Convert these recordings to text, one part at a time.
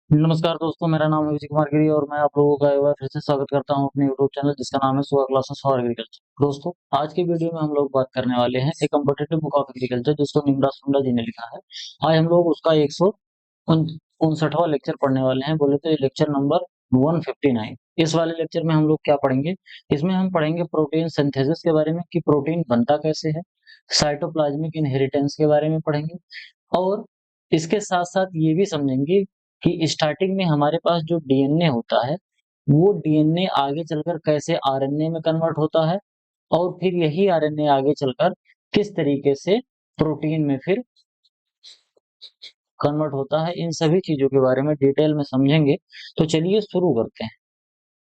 नमस्कार दोस्तों, मेरा नाम है विजय कुमार गिरी और मैं आप लोगों का एक बार फिर से स्वागत करता हूं अपने यूट्यूब चैनल जिसका नाम है सुगा क्लासेस फॉर एग्रीकल्चर। दोस्तों, आज की वीडियो में हम लोग बात करने वाले हैं एक कॉम्पिटिटिव बुक ऑफ एग्रीकल्चर जिसको निम्रा सुंडा जी ने लिखा है। आज हम लोग उसका 159वां लेक्चर पढ़ने वाले हैं। बोले तो ये लेक्चर नंबर 159। इस वाले लेक्चर में हम लोग क्या पढ़ेंगे? इसमें हम पढ़ेंगे प्रोटीन सिंथेसिस के बारे में कि प्रोटीन बनता कैसे है, साइटोप्लाज्मिक इनहेरिटेंस के बारे में पढ़ेंगे और इसके साथ-साथ ये भी समझेंगे कि स्टार्टिंग में हमारे पास जो डीएनए होता है, वो डीएनए आगे चलकर कैसे आरएनए में कन्वर्ट होता है और फिर यही आरएनए आगे चलकर किस तरीके से प्रोटीन में फिर कन्वर्ट होता है। इन सभी चीज़ों के बारे में डिटेल में समझेंगे। तो चलिए शुरू करते हैं।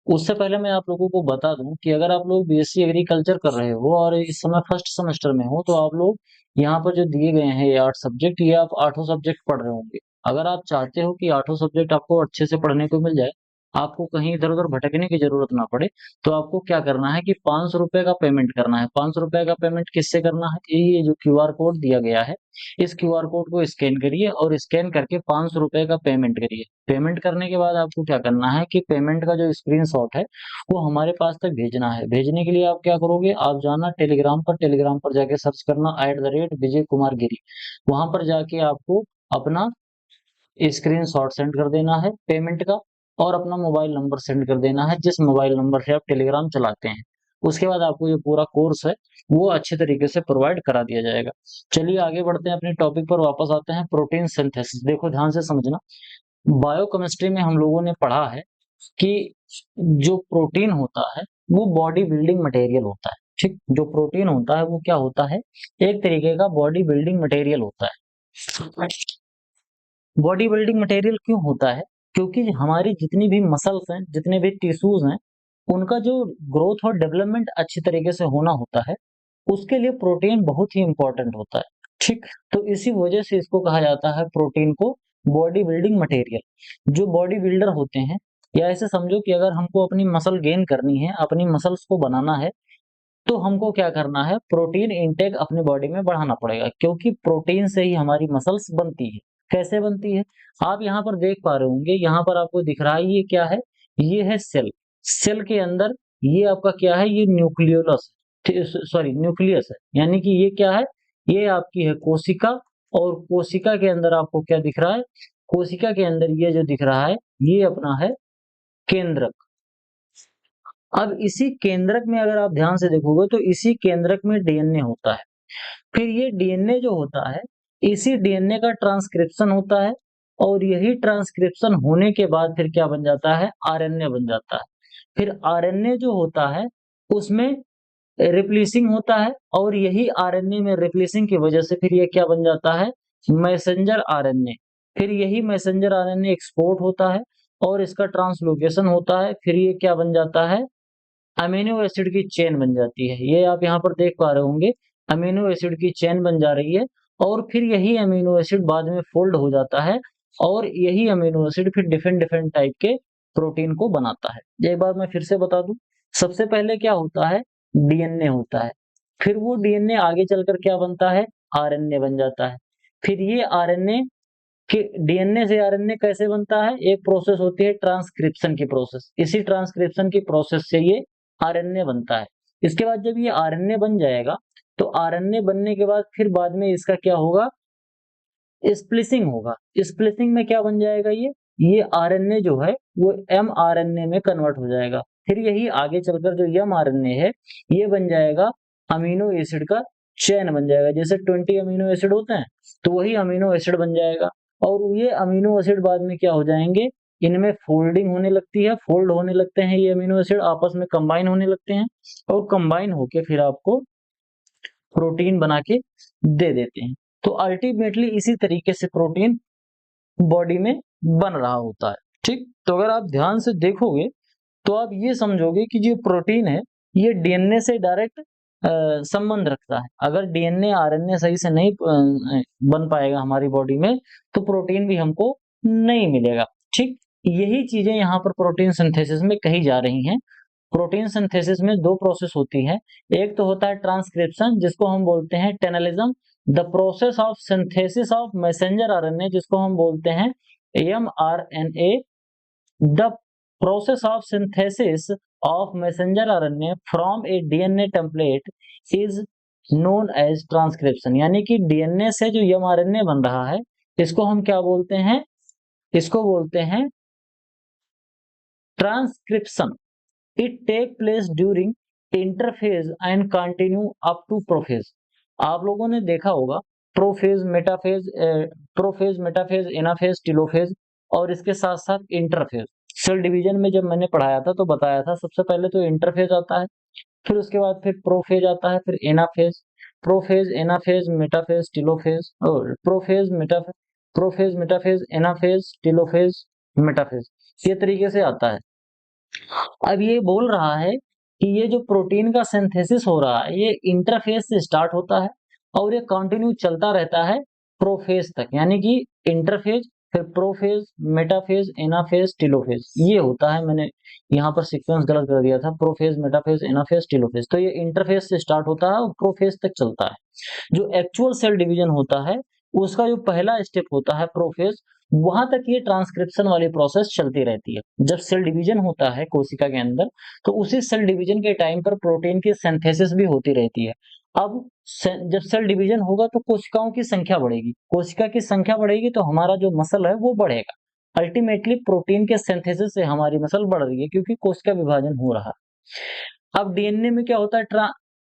उससे पहले मैं आप लोगों को बता दूं कि अगर आप लोग बीएससी एग्रीकल्चर कर रहे हो और इस समय फर्स्ट सेमेस्टर में हो, तो आप लोग यहाँ पर जो दिए गए हैं ये 8 सब्जेक्ट, ये आप आठों सब्जेक्ट पढ़ रहे होंगे। अगर आप चाहते हो कि आठों सब्जेक्ट आपको अच्छे से पढ़ने को मिल जाए, आपको कहीं इधर-उधर भटकने की ज़रूरत ना पड़े, तो आपको क्या करना है कि ₹500 का पेमेंट करना है। ₹500 का पेमेंट किससे करना है? ये जो क्यूआर कोड दिया गया है, इस क्यूआर कोड को स्कैन करिए और स्कैन करके ₹500 का पेमेंट करिए। पेमेंट करने के बाद आपको क्या करना है कि पेमेंट का जो स्क्रीनशॉट है, वो हमारे पास तक भेजना है। भेजने के लिए आप क्या करोगे, आप जाना टेलीग्राम पर जाके सर्च करना @विजय कुमार गिरी। वहां पर जाके आपको अपना स्क्रीनशॉट सेंड कर देना है पेमेंट का और अपना मोबाइल नंबर सेंड कर देना है जिस मोबाइल नंबर से आप टेलीग्राम चलाते हैं। उसके बाद आपको जो पूरा कोर्स है वो अच्छे तरीके से प्रोवाइड करा दिया जाएगा। चलिए आगे बढ़ते हैं, अपने टॉपिक पर वापस आते हैं। प्रोटीन सिंथेसिस देखो ध्यान से समझना। बायोकेमिस्ट्री में हम लोगों ने पढ़ा है कि जो प्रोटीन होता है वो बॉडी बिल्डिंग मटेरियल होता है। ठीक, जो प्रोटीन होता है वो क्या होता है, एक तरीके का बॉडी बिल्डिंग मटेरियल होता है। बॉडी बिल्डिंग मटेरियल क्यों होता है? क्योंकि हमारी जितनी भी मसल्स हैं, जितने भी टिश्यूज हैं, उनका जो ग्रोथ और डेवलपमेंट अच्छी तरीके से होना होता है, उसके लिए प्रोटीन बहुत ही इंपॉर्टेंट होता है। ठीक, तो इसी वजह से इसको कहा जाता है प्रोटीन को बॉडी बिल्डिंग मटेरियल। जो बॉडी बिल्डर होते हैं, या ऐसे समझो कि अगर हमको अपनी मसल गेन करनी है, अपनी मसल्स को बनाना है, तो हमको क्या करना है, प्रोटीन इनटेक अपनी बॉडी में बढ़ाना पड़ेगा क्योंकि प्रोटीन से ही हमारी मसल्स बनती है। कैसे बनती है? आप यहाँ पर देख पा रहे होंगे, यहाँ पर आपको दिख रहा है ये क्या है? ये है सेल। सेल के अंदर ये आपका क्या है? ये न्यूक्लियोलस सॉरी न्यूक्लियस है। यानी कि ये क्या है? ये आपकी है कोशिका और कोशिका के अंदर आपको क्या दिख रहा है? कोशिका के अंदर ये जो दिख रहा है, ये अपना है केंद्रक। अब इसी केंद्रक में अगर आप ध्यान से देखोगे तो इसी केंद्रक में डीएनए होता है। फिर ये डीएनए जो होता है, इसी डीएनए का ट्रांसक्रिप्शन होता है और यही ट्रांसक्रिप्शन होने के बाद फिर क्या बन जाता है? आरएनए बन जाता है। फिर आरएनए जो होता है उसमें रिप्लेसिंग होता है और यही आरएनए में रिप्लेसिंग की वजह से फिर ये क्या बन जाता है? Messenger RNA. फिर यही मैसेंजर आरएनए एक्सपोर्ट होता है और इसका ट्रांसलोकेशन होता है। फिर ये क्या बन जाता है? अमीनो एसिड की चेन बन जाती है। ये आप यहाँ पर देख पा रहे होंगे, अमीनो एसिड की चेन बन जा रही है और फिर यही अमीनो एसिड बाद में फोल्ड हो जाता है और यही अमीनो एसिड फिर डिफरेंट डिफरेंट टाइप के प्रोटीन को बनाता है। एक बार मैं फिर से बता दूं, सबसे पहले क्या होता है? डीएनए होता है। फिर वो डीएनए आगे चलकर क्या बनता है? आरएनए बन जाता है। फिर ये आरएनए कि डीएनए से आरएनए कैसे बनता है? एक प्रोसेस होती है ट्रांसक्रिप्शन की प्रोसेस। इसी ट्रांसक्रिप्शन की प्रोसेस से ये आरएनए बनता है। इसके बाद जब ये आरएनए बन जाएगा, तो आरएनए बनने के बाद फिर बाद में इसका क्या होगा? स्प्लिसिंग होगा। स्प्लिसिंग में क्या बन जाएगा ये? ये आरएनए जो है वो एमआरएनए में कन्वर्ट हो जाएगा। फिर यही आगे चलकर जो एमआरएनए है, ये बन जाएगा अमीनो एसिड का चेन बन जाएगा। जैसे 20 अमीनो एसिड होते हैं, तो वही अमीनो एसिड बन जाएगा और ये अमीनो एसिड बाद में क्या हो जाएंगे? इनमें फोल्डिंग होने लगती है, फोल्ड होने लगते हैं, ये अमीनो एसिड आपस में कंबाइन होने लगते हैं और कंबाइन होके फिर आपको प्रोटीन बना के दे देते हैं। तो अल्टीमेटली इसी तरीके से प्रोटीन बॉडी में बन रहा होता है। ठीक, तो अगर आप ध्यान से देखोगे तो आप ये समझोगे कि जो प्रोटीन है ये डीएनए से डायरेक्ट संबंध रखता है। अगर डीएनए आरएनए सही से नहीं बन पाएगा हमारी बॉडी में, तो प्रोटीन भी हमको नहीं मिलेगा। ठीक, यही चीजें यहाँ पर प्रोटीन सिंथेसिस में कही जा रही हैं। प्रोटीन सिंथेसिस में दो प्रोसेस होती है। एक तो होता है ट्रांसक्रिप्शन जिसको हम बोलते हैं टेनलिज्म, the process of synthesis of messenger RNA जिसको हम बोलते हैं mRNA, the process of synthesis of messenger RNA from a DNA template is known as transcription। यानी कि डीएनए से जो mRNA बन रहा है, इसको हम क्या बोलते हैं? इसको बोलते हैं transcription. It take place during interphase and continue up to prophase. आप लोगों ने देखा होगा prophase, metaphase, prophase, metaphase, anaphase, telophase और इसके साथ साथ इंटरफेज। सेल डिवीजन में जब मैंने पढ़ाया था तो बताया था सबसे पहले तो इंटरफेज आता है, फिर उसके बाद फिर प्रोफेज आता है, फिर anaphase, prophase, anaphase, metaphase, telophase और prophase, metaphase, prophase, metaphase, anaphase, telophase, metaphase, ये तरीके से आता है। अब ये बोल रहा है कि ये जो प्रोटीन का सिंथेसिस हो रहा है, ये इंटरफेज से स्टार्ट होता है और ये कंटिन्यू चलता रहता है प्रोफेज तक। यानी कि इंटरफेज, फिर प्रोफेज, मेटाफेज, एनाफेज, टेलोफेज, ये होता है। मैंने यहाँ पर सीक्वेंस गलत कर दिया था, प्रोफेज, मेटाफेज, एनाफेज, टेलोफेज। तो ये इंटरफेज से स्टार्ट होता है और प्रोफेज तक चलता है। जो एक्चुअल सेल डिवीजन होता है, उसका जो पहला स्टेप होता है प्रोफेज, वहां तक ये ट्रांसक्रिप्शन वाली प्रोसेस चलती रहती है। जब सेल डिवीजन होता है कोशिका के अंदर, तो उसी सेल डिवीजन के टाइम पर प्रोटीन की सिंथेसिस भी होती रहती है। अब जब सेल डिवीजन होगा तो कोशिकाओं की संख्या बढ़ेगी, कोशिका की संख्या बढ़ेगी तो हमारा जो मसल है वो बढ़ेगा। अल्टीमेटली प्रोटीन के सिंथेसिस से हमारी मसल बढ़ रही है क्योंकि कोशिका विभाजन हो रहा है। अब डीएनए में क्या होता है?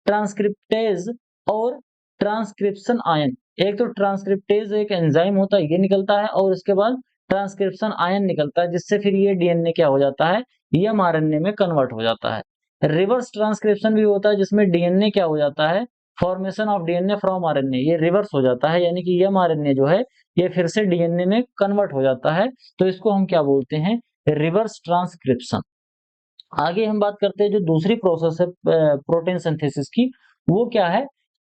ट्रांसक्रिप्टेज और ट्रांसक्रिप्शन आयन। एक तो ट्रांसक्रिप्टेज एक एंजाइम होता है, ये निकलता है, और उसके बाद ट्रांसक्रिप्शन आयन निकलता है, जिससे फिर ये डीएनए क्या हो जाता है? एमआरएनए में कन्वर्ट हो जाता है। रिवर्स ट्रांसक्रिप्शन भी होता है, जिसमें डीएनए क्या हो जाता है? Formation of DNA from RNA, ये रिवर्स हो जाता है, यानी कि एमआरएनए जो है ये फिर से डीएनए में कन्वर्ट हो जाता है। तो इसको हम क्या बोलते हैं? Reverse transcription. आगे हम बात करते हैं जो दूसरी प्रोसेस है प्रोटीन सिंथेसिस की, वो क्या है?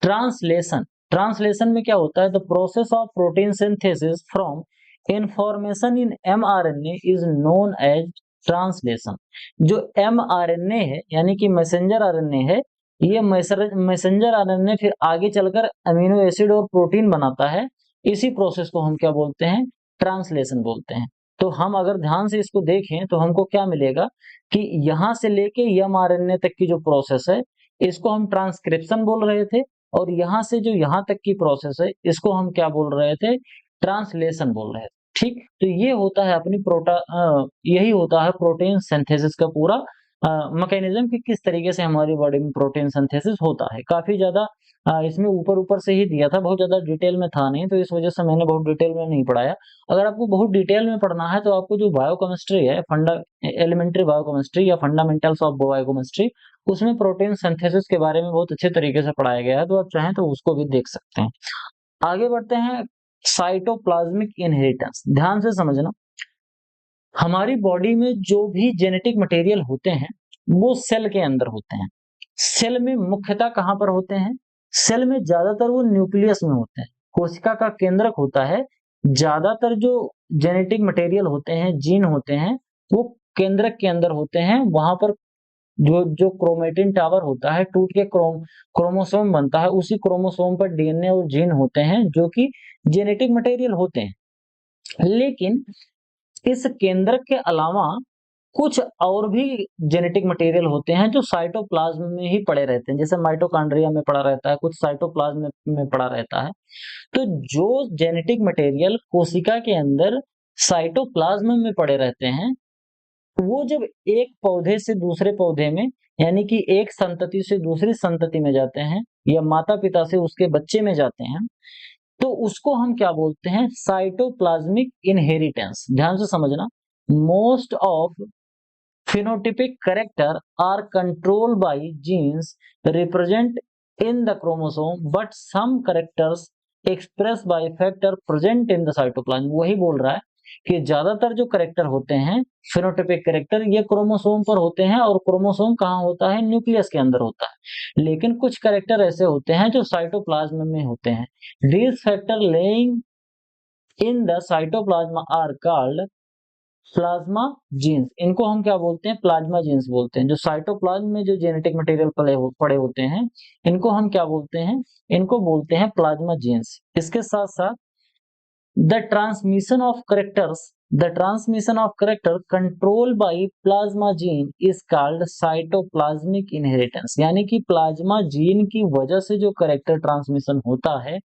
ट्रांसलेशन। ट्रांसलेशन में क्या होता है? The process of protein synthesis from information in mRNA is known as translation. जो एमआरएनए है यानी कि मैसेंजर आरएनए है, ये मैसेंजर आरएनए फिर आगे चलकर अमीनो एसिड और प्रोटीन बनाता है। इसी प्रोसेस को हम क्या बोलते हैं? ट्रांसलेशन बोलते हैं। तो हम अगर ध्यान से इसको देखें तो हमको क्या मिलेगा कि यहां से लेके एमआरएनए तक की जो प्रोसेस है, इसको हम ट्रांसक्रिप्शन बोल रहे थे, और यहां से जो यहां तक की प्रोसेस है, इसको हम क्या बोल रहे थे? ट्रांसलेशन बोल रहे थे। ठीक, तो ये होता है अपनी यही होता है प्रोटीन सिंथेसिस का पूरा मैकेनिज्म कि किस तरीके से हमारी बॉडी में प्रोटीन सिंथेसिस होता है। काफी ज्यादा इसमें ऊपर ऊपर से ही दिया था, बहुत ज्यादा डिटेल में था नहीं, तो इस वजह से मैंने बहुत डिटेल में नहीं पढ़ाया। अगर आपको बहुत डिटेल में पढ़ना है तो आपको जो बायोकेमिस्ट्री है, एलिमेंट्री बायोकेमिस्ट्री या फंडामेंटल्स ऑफ बायोकेमिस्ट्री, उसमें प्रोटीन सिंथेसिस के बारे में बहुत अच्छे तरीके से पढ़ाया गया है, तो आप चाहें तो उसको भी देख सकते हैं। आगे बढ़ते हैं, साइटोप्लाज्मिक इनहेरिटेंस। ध्यान से समझना, हमारी बॉडी में जो भी जेनेटिक मटेरियल होते हैं वो सेल के अंदर होते हैं। सेल में मुख्यतः कहां पर होते हैं? सेल में ज्यादातर वो न्यूक्लियस में होते हैं, कोशिका का केंद्रक होता है। ज्यादातर जो जेनेटिक मटेरियल होते हैं, जीन होते हैं, वो केंद्रक के अंदर होते हैं। वहां पर जो जो क्रोमेटिन टावर होता है, टूट के क्रोमोसोम बनता है, उसी क्रोमोसोम पर डीएनए और जीन होते हैं जो कि जेनेटिक मटेरियल होते हैं। लेकिन इस केंद्रक के अलावा कुछ और भी जेनेटिक मटेरियल होते हैं जो साइटोप्लाज्म में ही पड़े रहते हैं, जैसे माइटोकॉन्ड्रिया में पड़ा रहता है, कुछ साइटोप्लाज्म में पड़ा रहता है। तो जो जेनेटिक मटेरियल कोशिका के अंदर साइटोप्लाज्म में पड़े रहते हैं, वो जब एक पौधे से दूसरे पौधे में, यानी कि एक संतति से दूसरी संतति में जाते हैं, या माता पिता से उसके बच्चे में जाते हैं, तो उसको हम क्या बोलते हैं? Cytoplasmic inheritance. ध्यान से समझना, most of phenotypic character are controlled by genes represent in the chromosome, but some characters expressed by factor present in the cytoplasm। वही बोल रहा है कि ज्यादातर जो करेक्टर होते हैं, फिनोटिपिक करेक्टर, ये क्रोमोसोम पर होते हैं, और क्रोमोसोम कहाँ होता है? न्यूक्लियस के अंदर होता है। लेकिन कुछ करेक्टर ऐसे होते हैं जो साइटोप्लाज्म में होते हैं। These factor laying in the cytoplasm are called plasma genes. इनको हम क्या बोलते हैं? प्लाज्मा जीन्स बोलते हैं। जो साइटोप्लाज्म में जो जेनेटिक मटेरियल पड़े होते हैं, इनको हम क्या बोलते हैं? इनको बोलते हैं प्लाज्मा जीन्स। इसके साथ साथ The transmission of character controlled by plasma gene is called cytoplasmic inheritance। यानी कि प्लाज्मा जीन की वजह से जो करेक्टर ट्रांसमिशन होता है,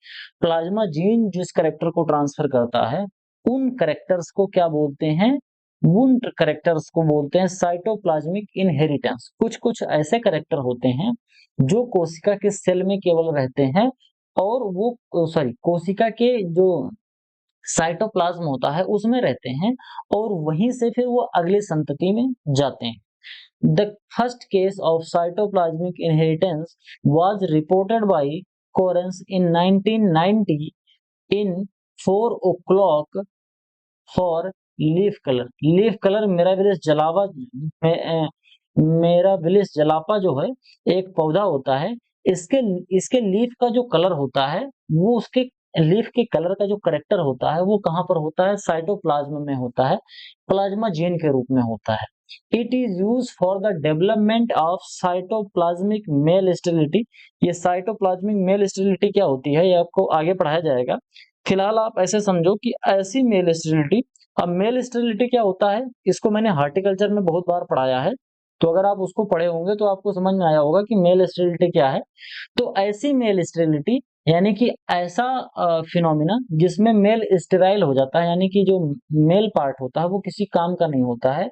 प्लाज्मा जीन जिस करेक्टर को ट्रांसफर करता है, उन करेक्टर्स को क्या बोलते हैं? उन करेक्टर्स को बोलते हैं साइटोप्लाज्मिक इनहेरिटेंस। कुछ कुछ ऐसे करेक्टर होते हैं जो कोशिका के सेल में केवल रहते हैं, और वो कोशिका के जो साइटोप्लाज्म होता है उसमें रहते हैं, और वहीं से फिर वो अगली संतति में जाते हैं। The first case of cytoplasmic inheritance was reported by Correns in 1990 in 4 o'clock for leaf colour. Leaf colour Mirabilis jalapa जो है एक पौधा होता है, इसके इसके लीफ का जो कलर होता है, वो उसके लीफ के कलर का जो करेक्टर होता है वो कहाँ पर होता है? साइटोप्लाज्म में होता है, प्लाज्मा जीन के रूप में होता है। It is use for the development of cytoplasmic male sterility. ये साइटोप्लाज्मिक मेल स्टेरिलिटी क्या होती है, ये आपको आगे पढ़ाया जाएगा। फिलहाल आप ऐसे समझो कि ऐसी मेल स्टेरिलिटी। अब मेल स्टेरिलिटी क्या होता है, इसको मैंने हार्टिकल्चर में बहुत बार पढ़ाया है, तो अगर आप उसको पढ़े होंगे तो आपको समझ में आया होगा कि मेल स्टेरिलिटी क्या है। तो ऐसी मेल स्टेरिलिटी यानी कि ऐसा फिनोमिना जिसमें मेल स्टेराइल हो जाता है, यानी कि जो मेल पार्ट होता है वो किसी काम का नहीं होता है,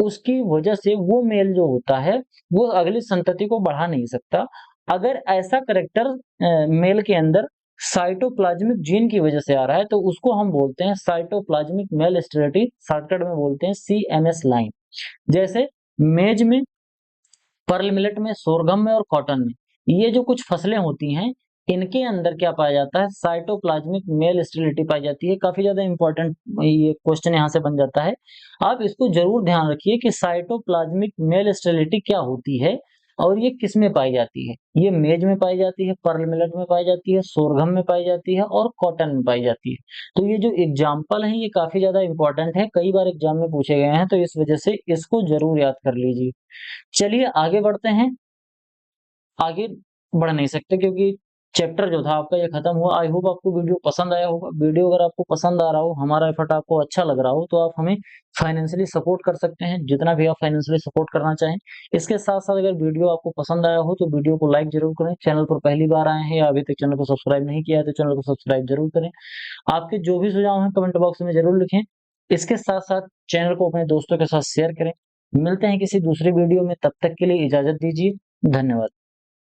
उसकी वजह से वो मेल जो होता है वो अगली संतति को बढ़ा नहीं सकता। अगर ऐसा करेक्टर मेल के अंदर साइटोप्लाज्मिक जीन की वजह से आ रहा है तो उसको हम बोलते हैं साइटोप्लाज्मिक मेल स्टेरिलिटी, शॉर्टकट में बोलते हैं सीएमएस लाइन। जैसे मेज में, पर्ल मिलेट में, सोरगम में और कॉटन में, ये जो कुछ फसलें होती हैं, इनके अंदर क्या पाया जाता है? साइटोप्लाज्मिक मेल स्टेरिलिटी पाई जाती है। काफी ज्यादा इंपॉर्टेंट ये क्वेश्चन यहाँ से बन जाता है। आप इसको जरूर ध्यान रखिए कि साइटोप्लाज्मिक मेल स्टेरिलिटी क्या होती है और ये किस में पाई जाती है। ये मेज में पाई जाती है, पर्ल मिलेट में पाई जाती है, सोरगम में पाई जाती है और कॉटन में पाई जाती है। तो ये जो एग्जाम्पल है ये काफी ज्यादा इंपॉर्टेंट है, कई बार एग्जाम में पूछे गए हैं, तो इस वजह से इसको जरूर याद कर लीजिए। चलिए आगे बढ़ते हैं। आगे बढ़ नहीं सकते क्योंकि चैप्टर जो था आपका ये खत्म हुआ। आई होप आपको वीडियो पसंद आया होगा। वीडियो अगर आपको पसंद आ रहा हो, हमारा एफर्ट आपको अच्छा लग रहा हो, तो आप हमें फाइनेंशियली सपोर्ट कर सकते हैं, जितना भी आप फाइनेंशियली सपोर्ट करना चाहें। इसके साथ साथ अगर वीडियो आपको पसंद आया हो तो वीडियो को लाइक जरूर करें। चैनल पर पहली बार आए हैं या अभी तक चैनल को सब्सक्राइब नहीं किया है तो चैनल को सब्सक्राइब जरूर करें। आपके जो भी सुझाव हैं कमेंट बॉक्स में जरूर लिखें। इसके साथ साथ चैनल को अपने दोस्तों के साथ शेयर करें। मिलते हैं किसी दूसरे वीडियो में, तब तक के लिए इजाजत दीजिए। धन्यवाद।